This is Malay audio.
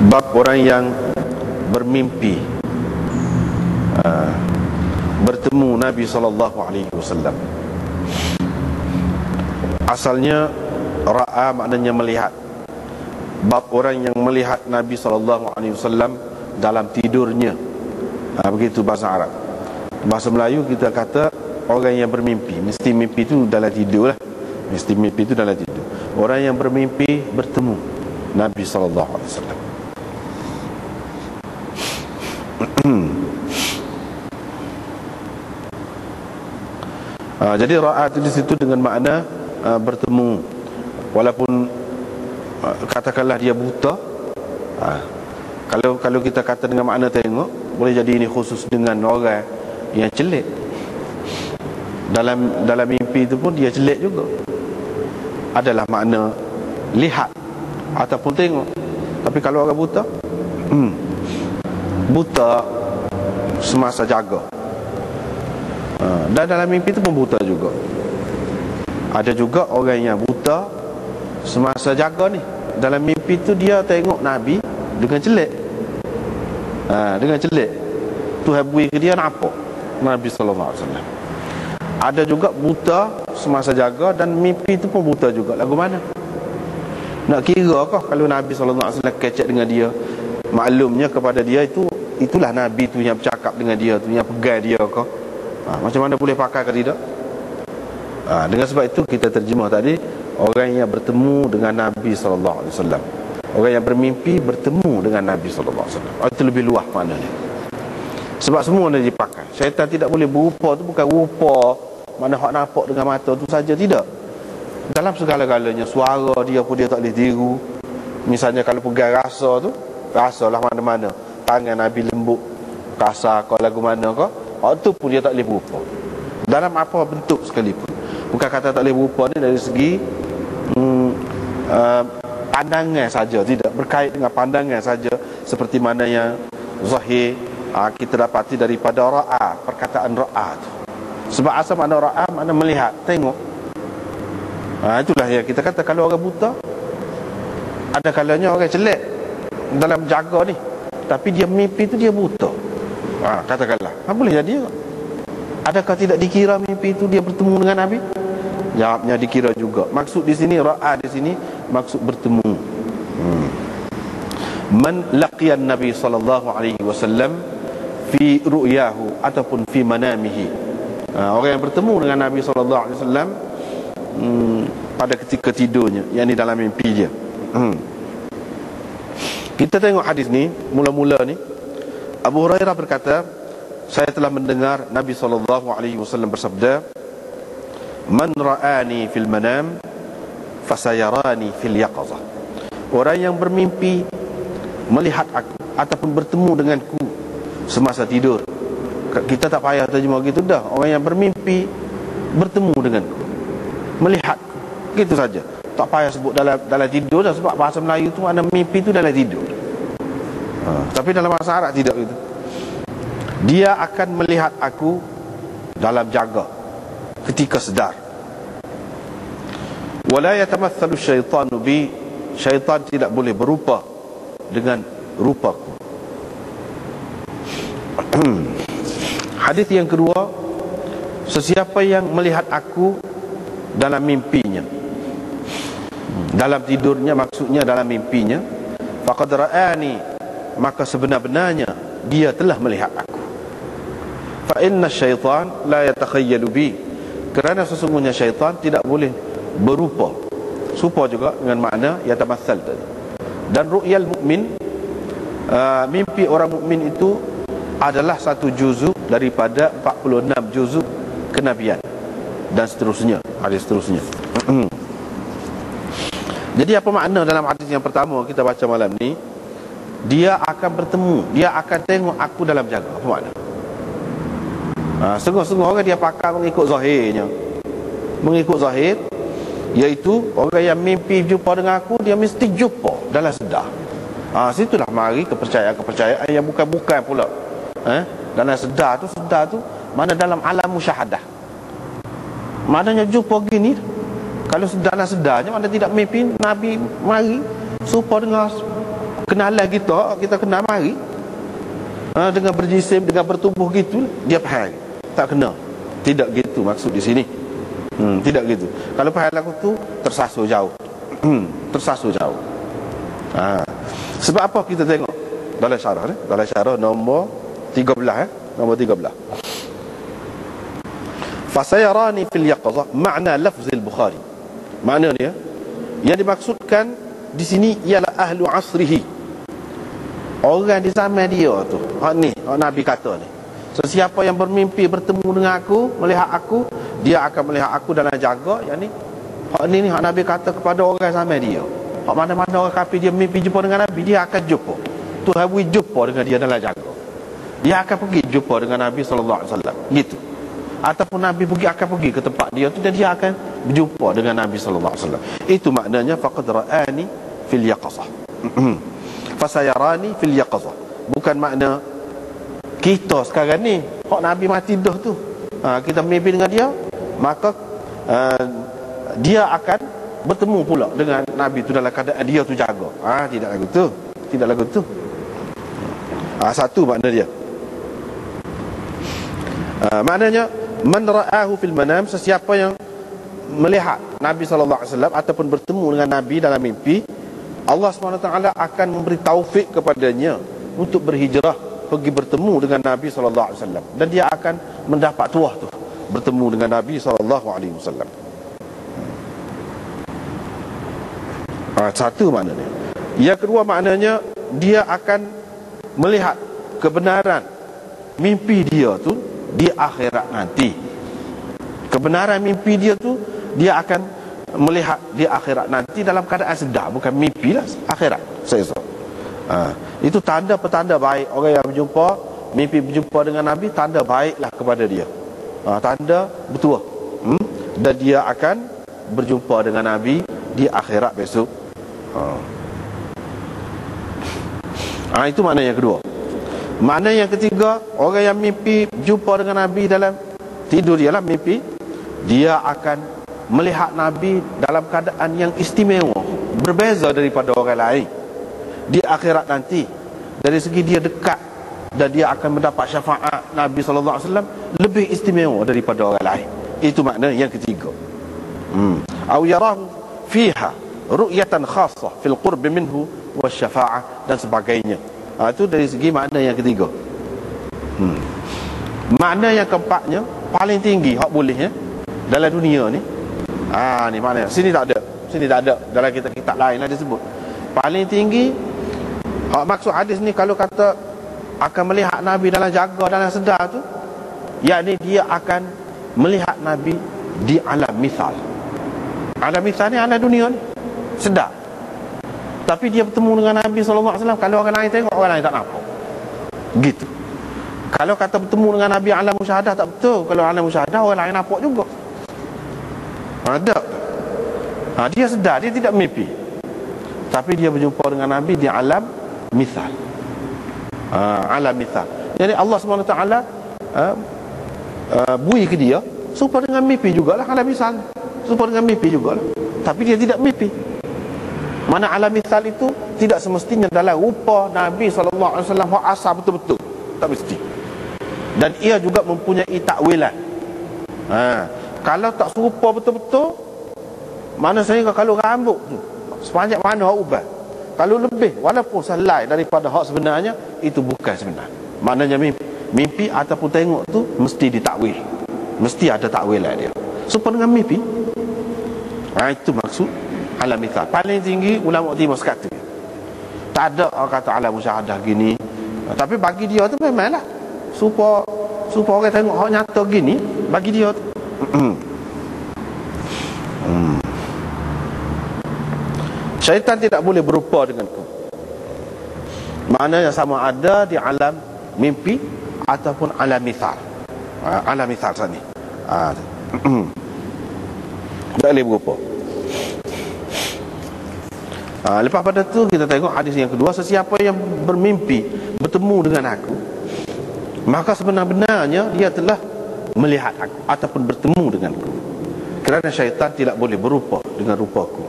Bab orang yang bermimpi bertemu Nabi SAW. Asalnya ra'a maknanya melihat. Bab orang yang melihat Nabi SAW dalam tidurnya. Begitu bahasa Arab. Bahasa Melayu kita kata orang yang bermimpi. Mesti mimpi itu dalam tidur lah. Mesti mimpi itu dalam tidur. Orang yang bermimpi bertemu Nabi SAW. Jadi ra'at di situ dengan makna bertemu, walaupun katakanlah dia buta. Kalau kita kata dengan makna tengok, boleh jadi ini khusus dengan orang yang celik. Dalam mimpi itu pun dia celik juga. Adalah makna lihat ataupun tengok. Tapi kalau orang buta, buta semasa jaga. Dan dalam mimpi itu pun buta juga. Ada juga orang yang buta semasa jaga ni. Dalam mimpi itu dia tengok Nabi dengan celik. Dengan celik Tuhan beri ke dia nampak Nabi SAW. Ada juga buta semasa jaga dan mimpi itu pun buta juga. Lagu mana? Nak kira kah kalau Nabi SAW kecek dengan dia? Maklumnya kepada dia itulah Nabi tu yang bercakap dengan dia tu, yang pegang dia kah? Macam mana boleh pakai ke tidak? Dengan sebab itu kita terjemah tadi orang yang bertemu dengan Nabi SAW. Orang yang bermimpi bertemu dengan Nabi SAW. Itu lebih luas maknanya. Sebab semua dah dipakai. Syaitan tidak boleh berupa tu bukan rupa mana hak nampak dengan mata tu saja, tidak. Dalam segala-galanya, suara dia pun dia tak boleh tiru. Misalnya kalau pegang rasa tu, rasalah mana-mana. Tangan Nabi lembut, kasar kau lagu mana kau, tu pun dia tak boleh berupa. Dalam apa bentuk sekalipun. Bukan kata tak boleh berupa ni dari segi pandangan saja, tidak berkait dengan pandangan saja, seperti mana yang zahir kita dapati daripada ra'a, perkataan ra'a tu. Sebab asal makna ra'a makna melihat, tengok. Itulah yang kita kata kalau orang buta, ada kalanya orang celik dalam jaga ni, tapi dia mimpi tu dia buta. Katakanlah, boleh jadi. Adakah tidak dikira mimpi itu dia bertemu dengan Nabi? Jawabnya dikira juga. Maksud di sini ra'a, di sini maksud bertemu. Man laqiyan Nabi sallallahu alaihi wasallam fi ru'yahu ataupun fi manamihi. Orang yang bertemu dengan Nabi sallallahu alaihi wasallam pada ketika tidurnya, yakni dalam mimpi dia. Kita tengok hadis ni, mula-mula ni Abu Hurairah berkata, saya telah mendengar Nabi SAW bersabda, man ra'ani fil manam fasayarani fil yaqazah. Orang yang bermimpi melihat aku ataupun bertemu denganku semasa tidur. Kita tak payah terjemah gitu dah. Orang yang bermimpi bertemu denganku, melihat, gitu saja. Tak payah sebut dalam tidur dah, sebab bahasa Melayu tu makna mimpi tu dalam tidur. Tapi dalam bahasa Arab tidak gitu. Dia akan melihat aku dalam jaga ketika sedar. Wala yatamatsalu syaitanu bi, syaitan tidak boleh berupa dengan rupaku. Hadis yang kedua, sesiapa yang melihat aku dalam mimpinya, dalam tidurnya maksudnya dalam mimpinya, faqad ra'ani, maka sebenar-benarnya dia telah melihat aku. Fa inna syaitan la yatakhayyalu bi, kerana sesungguhnya syaitan tidak boleh berupa. Serupa juga dengan makna yatamassal tadi. Dan ru'yal mukmin, mimpi orang mukmin itu adalah satu juzuk daripada 46 juzuk kenabian, dan seterusnya, hadis seterusnya. Jadi apa makna dalam hadis yang pertama kita baca malam ni? Dia akan bertemu, dia akan tengok aku dalam jaga. Apa makna? Setengah-setengah orang dia pakar mengikut zahirnya. Mengikut zahir, iaitu orang yang mimpi jumpa dengan aku, dia mesti jumpa dalam sedar. Situlah mari kepercayaan-kepercayaan yang bukan-bukan pula. Dalam sedar tu mana dalam alam musyahadah. Maknanya jumpa gini. Kalau dalam sedarnya mana tidak mimpi Nabi mari serupa dengan kenalan kita kenal mari, dengan berjisim, dengan bertubuh gitu, dia faham. Tak kena. Tidak gitu maksud di sini. Tidak gitu. Kalau faham lagu tu tersasar jauh. Tersasar jauh. Sebab apa kita tengok dalam syarah ni? Dalam syarah nombor 13 nombor 13. Fasayarani fil yaqظah makna lafzil Bukhari. Makna dia yang dimaksudkan di sini ialah ahlu asrihi. Orang di zaman dia tu. Hak ni, hak Nabi kata ni. Sesiapa yang bermimpi bertemu dengan aku, melihat aku, dia akan melihat aku dalam jaga. Yang ni, hak ni hak Nabi kata kepada orang zaman dia. Hak mana-mana orang kafir dia mimpi jumpa dengan Nabi, dia akan jumpa. Tuhan beri jumpa dengan dia dalam jaga. Dia akan pergi jumpa dengan Nabi SAW. Gitu. Ataupun Nabi akan pergi ke tempat dia tu, dan dia akan berjumpa dengan Nabi SAW. Itu maknanya faqad ra'ani fil yaqظah. Fasayarani fil yaqظah. Bukan makna kita sekarang ni hak Nabi mati dah tu, kita mimpi dengan dia, maka dia akan bertemu pula dengan Nabi tu dalam keadaan dia tu jaga. Tidak lagu tu. Tidak lagu tu. Satu makna dia. Maknanya man ra'ahu fil manam, sesiapa yang melihat Nabi SAW ataupun bertemu dengan Nabi dalam mimpi, Allah SWT akan memberi taufik kepadanya untuk berhijrah pergi bertemu dengan Nabi SAW, dan dia akan mendapat tuah tu bertemu dengan Nabi SAW. Satu maknanya. Yang kedua maknanya, dia akan melihat kebenaran mimpi dia tu di akhirat nanti. Kebenaran mimpi dia tu dia akan melihat di akhirat nanti dalam keadaan sedar, bukan mimpi lah, akhirat. Itu tanda petanda baik. Orang yang berjumpa, mimpi berjumpa dengan Nabi, tanda baiklah kepada dia. Tanda betul. Dan dia akan berjumpa dengan Nabi di akhirat besok. Itu makna yang kedua. Makna yang ketiga, orang yang mimpi jumpa dengan Nabi dalam tidur dia lah mimpi, dia akan melihat Nabi dalam keadaan yang istimewa, berbeza daripada orang lain di akhirat nanti. Dari segi dia dekat, dan dia akan mendapat syafaat Nabi SAW lebih istimewa daripada orang lain. Itu makna yang ketiga. Au yarahu fiha ru'yatan khassah fil qurbi minhu wasyafa'ah dan sebagainya. Itu dari segi makna yang ketiga. Makna yang keempatnya paling tinggi hak boleh dalam dunia ni. Ni makna. Sini tak ada. Sini tak ada. Dalam kitab-kitab lain lah disebut. Paling tinggi hak maksud hadis ni, kalau kata akan melihat Nabi dalam jaga, dalam sedar tu, yakni dia akan melihat Nabi di alam misal. Alam misal ni alam dunia ni, sedar. Tapi dia bertemu dengan Nabi SAW, kalau orang lain tengok, orang lain tak nampak. Gitu. Kalau kata bertemu dengan Nabi alam musyahadah, tak betul. Kalau alam musyahadah, orang lain nampak juga. Ada. Dia sedar, dia tidak mimpi. Tapi dia berjumpa dengan Nabi di alam misal. Alam misal. Jadi Allah SWT bui ke dia supaya dengan mimpi jugalah alam misal. Supaya dengan mimpi jugalah. Tapi dia tidak mimpi. Mana alam misal itu tidak semestinya dalam rupa Nabi SAW asal betul-betul. Tak mesti. Dan ia juga mempunyai takwilan. Kalau tak serupa betul-betul, mana sehingga kalau rambut tu sepanjang mana hak ubah, kalau lebih walaupun selai daripada hak sebenarnya, itu bukan sebenar. Maknanya mimpi ataupun tengok tu mesti ditakwil. Mesti ada takwilan dia. Supaya dengan mimpi. Itu maksud alam misal. Paling tinggi ulama timur sekata. Tak ada orang kata alam musyahadah gini. Tapi bagi dia tu memanglah supaya orang tengok hak nyata gini, bagi dia tu. Syaitan tidak boleh berupa denganku. Maknanya sama ada di alam mimpi ataupun alam misal. Alam misal sana. Tak boleh berupa. Lepas pada tu kita tengok hadis yang kedua, sesiapa yang bermimpi bertemu dengan aku, maka sebenar-benarnya dia telah melihat aku ataupun bertemu denganku. Kerana syaitan tidak boleh berupa dengan rupaku.